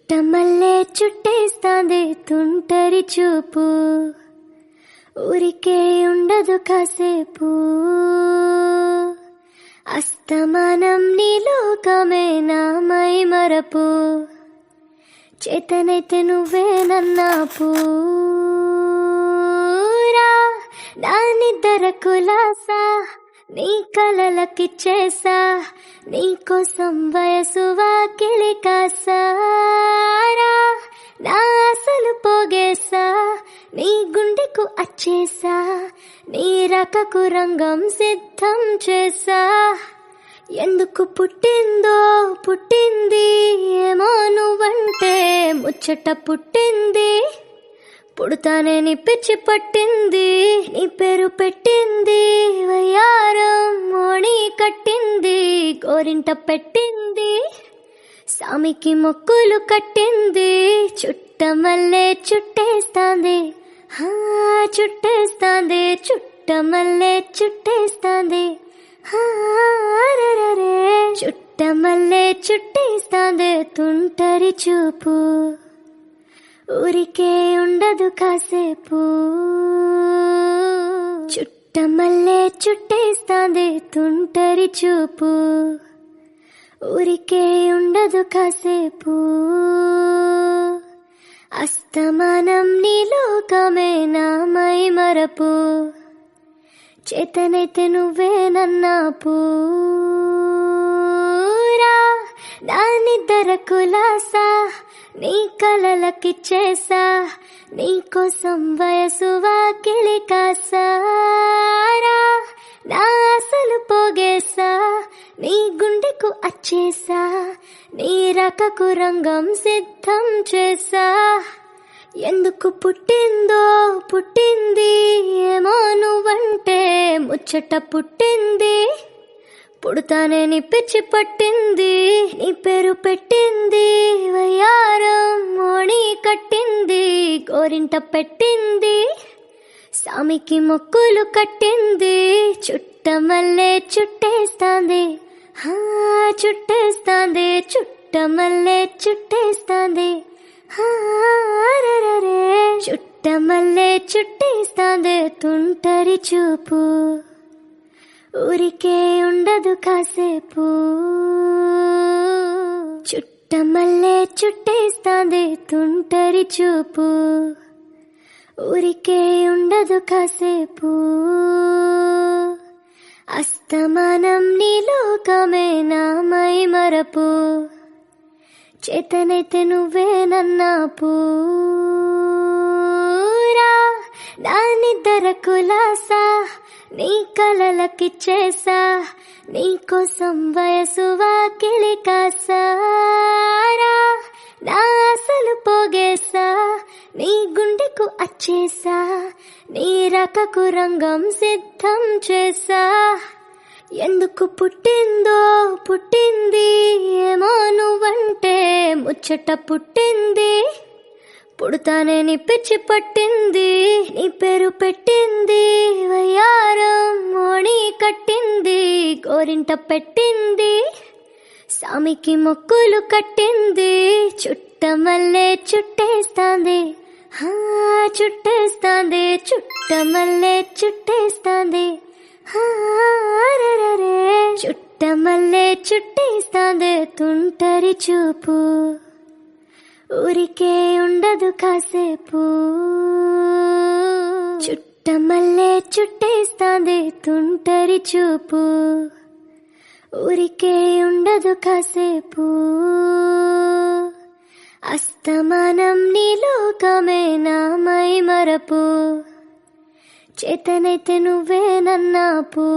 చుట్టమల్లే చుట్టేస్తాంది తుంటరి చూపు, ఊరికే ఉండదు కాసేపు. అస్తమానం నీ లోకమే నా మై మరపు, చేతనైతే నువ్వే నన్నాపు. నా నిద్ర కులాసా నీ కలలకిచ్చేసా, నీ కోసం వయసు వాకిలి కాసారా. నా అసలు పోగేసా నీ గుండెకు అచ్చేసా, నీ రకకు రంగం సిద్ధం చేసా. ఎందుకు పుట్టిందో పుట్టింది ఏమో నువ్వంటే ముచ్చట పుట్టింది, పుడతానే నీ పిచ్చి పట్టింది. నీ పేరు పెట్టింది వయ్యారం, మోణి కట్టింది గోరింట పెట్టింది, సామికి మొక్కులు కట్టింది. చుట్టమల్లే చుట్టేస్తాంది చుట్టేస్తాంది, చుట్టమల్లే చుట్టేస్తాంది చుట్టమల్లే చుట్టేస్తాంది తుంటరి చూపు, ఊరికే ఉండదు కాసేపు. చుట్టమల్లే చుట్టేస్తాంది తుంటరి చూపు, ఊరికే ఉండదు కాసేపు. అస్తమానం నీ లోకమే నా మై మరపు, చేతనైతే నువ్వే నన్నాపు. నా నిద్ర కులాసా నీ కలలకిచ్చేసా, నీ కోసం వయసు వాకిలి కాసారా. నా అసలు పోగేసా నీ గుండెకు అచ్చేసా, నీ రకకు రంగం సిద్ధం చేసా. ఎందుకు పుట్టిందో పుట్టింది ఏమో నువ్వంటే ముచ్చట పుట్టింది, పుడతానే నీ పిచ్చి పట్టింది. నీ పేరు పెట్టింది వయ్యారం, మోణి కట్టింది గోరింట పెట్టింది, సామికి మొక్కులు కట్టింది. చుట్టమల్లే చుట్టేస్తాంది చుట్టేస్తాంది, చుట్టమల్లే చుట్టేస్తాంది చుట్టమల్లే చుట్టేస్తాంది తుంటరి చూపు, ఊరికే ఉండదు కాసేపు. చుట్టమల్లే చుట్టేస్తాంది తుంటరి చూపు, ఊరికే ఉండదు కాసేపు. అస్తమానం నీ లోకమే నా మై మరపు, చేతనైతే నువ్వే నన్నాపు. నా నిద్ర కులాసా నీ కలలకిచ్చేసా, నీ కోసం వయసు వాకిలి కాసారా. నా అసలు పోగేసా నీ గుండెకు అచ్చేసా, నీ రకకు రంగం సిద్ధం చేసా. ఎందుకు పుట్టిందో పుట్టింది ఏమో నువ్వంటే ముచ్చట పుట్టింది, పుడతానే నీ పిచ్చి పట్టింది. నీ పేరు పెట్టింది వయ్యారం, మోణి కట్టింది గోరింట పెట్టింది, సామికి మొక్కులు కట్టింది. చుట్టమల్లే చుట్టేస్తాంది చుట్టేస్తాంది, చుట్టమల్లే చుట్టేస్తాంది చుట్టమల్లే చుట్టేస్తాంది తుంటరి చూపు, ఊరికే ఉండదు కాసేపు. చుట్టమల్లే చుట్టేస్తాంది తుంటరి చూపు, ఊరికే ఉండదు కాసేపు. అస్తమానం నీ లోకమే నా మై మరపు, చేతనైతే నువ్వే నన్నాపు.